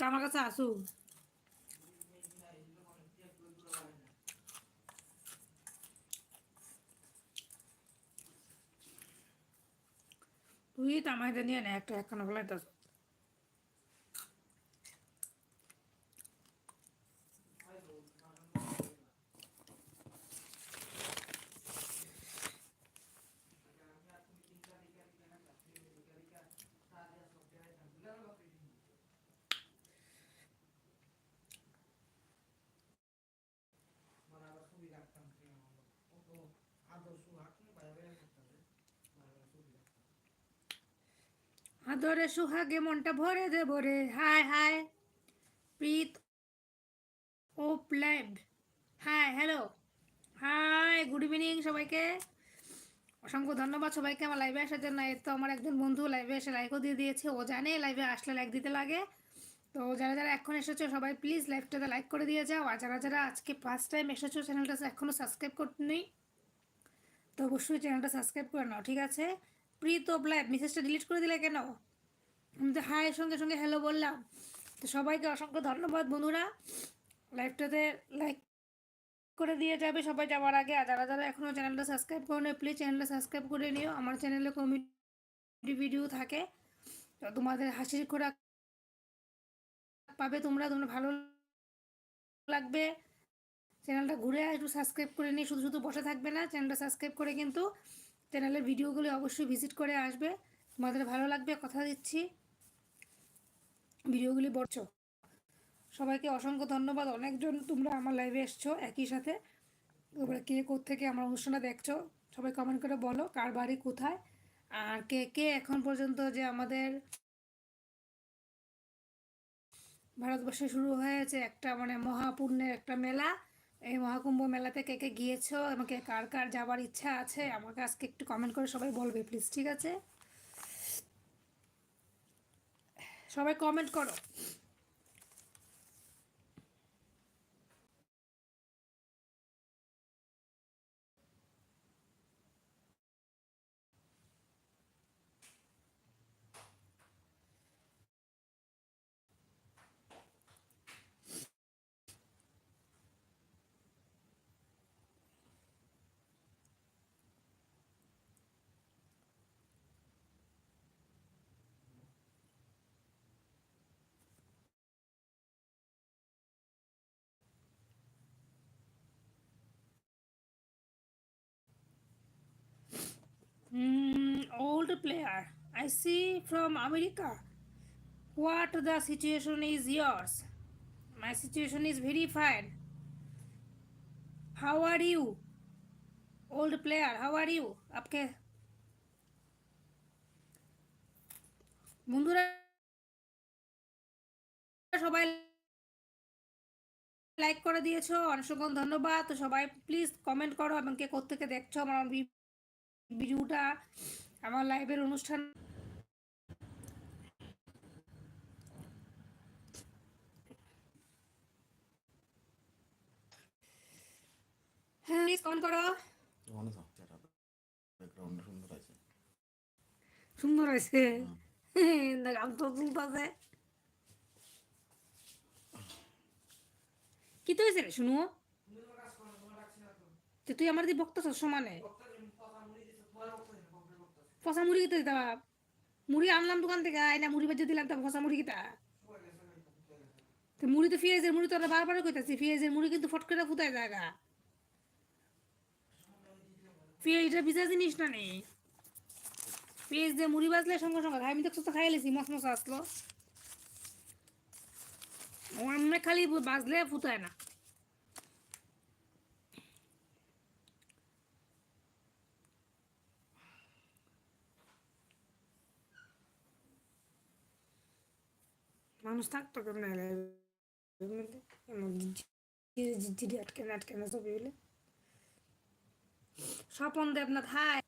আমার কাছে আসু। তুই তো আমাদের নিয়ে না একটা একখানা ফেলাইতে। আদরে সুহাগে মনটা ভরে দে ভরে। হাই হাই প্রীত ও Plab. Hi hello hi good evening সবাইকে। অসংখ্য ধন্যবাদ সবাইকে আমার লাইভে আসার জন্য। এর তো আমার একজন বন্ধু লাইভে এসে লাইকও দিয়ে দিয়েছে, ও জানে লাইভে আসলে লাইক দিতে লাগে। তো যারা যারা এখন এসেছো সবাই প্লিজ লাইভটাতে লাইক করে দিয়ে যাও, আর যারা যারা আজকে ফার্স্ট টাইম এসেছো চ্যানেলটা এখনও সাবস্ক্রাইব করতে তো অবশ্যই চ্যানেলটা সাবস্ক্রাইব করে নাও, ঠিক আছে? প্রীত ও প্ল্যাব মেসেজটা ডিলিট করে দিলে কেন? আমি তো হাই সঙ্গে সঙ্গে হ্যালো বললাম। তো সবাইকে অসংখ্য ধন্যবাদ বন্ধুরা, লাইভটাতে লাইক করে দিয়ে যাবে সবাই যাওয়ার আগে। আর যারা যারা এখনও চ্যানেলটা সাবস্ক্রাইব করে নিও প্লিজ চ্যানেলটা সাবস্ক্রাইব করে নিও। আমার চ্যানেলে কমেডি ভিডিও থাকে, তো তোমাদের হাসির খোরাক পাবে, তোমরা তোমরা ভালো লাগবে। চ্যানেলটা ঘুরে একটু সাবস্ক্রাইব করে নিয়ে শুধু শুধু বসে থাকবে না, চ্যানেলটা সাবস্ক্রাইব করে কিন্তু চ্যানেলের ভিডিওগুলো অবশ্যই ভিজিট করে আসবে, তোমাদের ভালো লাগবে কথা দিচ্ছি। ভিডিওগুলি বলছো সবাইকে অসংখ্য ধন্যবাদ। অনেকজন তোমরা আমার লাইভে এসছো একই সাথে, তোমরা কে কোত্থেকে আমার অনুষ্ঠানটা দেখছো সবাই কমেন্ট করে বলো কার বাড়ি কোথায়, আর কে কে এখন পর্যন্ত যে আমাদের ভারতবর্ষে শুরু হয়েছে একটা মানে মহাপুণ্যের একটা মেলা, এই মহাকুম্ভ মেলাতে কে কে গিয়েছো, আমাকে কার কার যাবার ইচ্ছা আছে আমাকে আজকে একটু কমেন্ট করে সবাই বলবে প্লিজ, ঠিক আছে? সবাই কমেন্ট করো। Old player I see from America. What the situation is yours? My situation is very fine. How are you? Old player, how are you? आपके বন্ধুরা সবাই লাইক করে দিয়েছো, অসংখ্য ধন্যবাদ। তো সবাই প্লিজ কমেন্ট করো এবং কে কোত্থেকে দেখছো আমার ভিডিওটা, আমার লাইভের অনুষ্ঠান। হ্যাঁ প্লিজ কমেন্ট করো। সুন্দর হয়েছে গান তো তুলতেছে। কি তো হয়েছে রে শুনু, তুই আমার দিয়ে বক্তা সমানে পচা মুড়ি খেতে দিতা, মুড়ি আনলাম দোকান থেকে আইনা মুড়ি বাজে দিলাম, তা পচা মুড়ি কিতা? তো মুড়ি তো পেঁয়াজের মুড়ি তো বারবার কইতাছি, পেঁয়াজের মুড়ি কিন্তু ফট করে ফুটায় জায়গা, পেঁয়াজটা ভিজা জিনিস না নেই, পেঁয়াজ দিয়ে মুড়ি বাজলে সঙ্গে সঙ্গে আমি দেখছো তো খাই লেছি মশ মশা আসলো, অন্য খালি বাজলে ফুটায় না। মানুষ থাকতো কেমন আটকে আটকে না ছবি হলে। স্বপন দেবনাথ হাই।